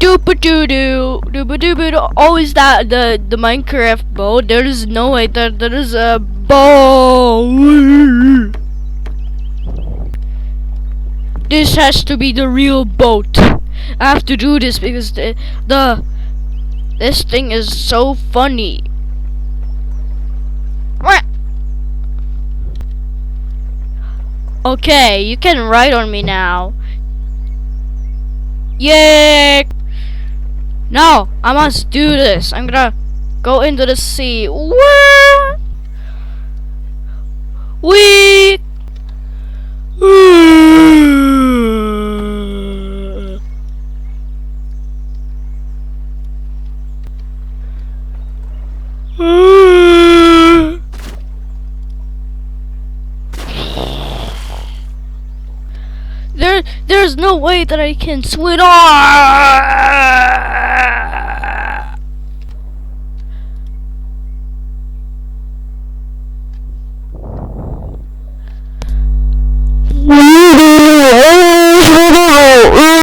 Doop-a-doo-doo, doop-a-doo-doo. Oh, is that the Minecraft boat? There is no way that there is a boat. This has to be the real boat. I have to do this because this thing is so funny. Okay, you can ride on me now. Yay! Now, I must do this. I'm gonna go into the sea. What? We. There's no way that I can swim.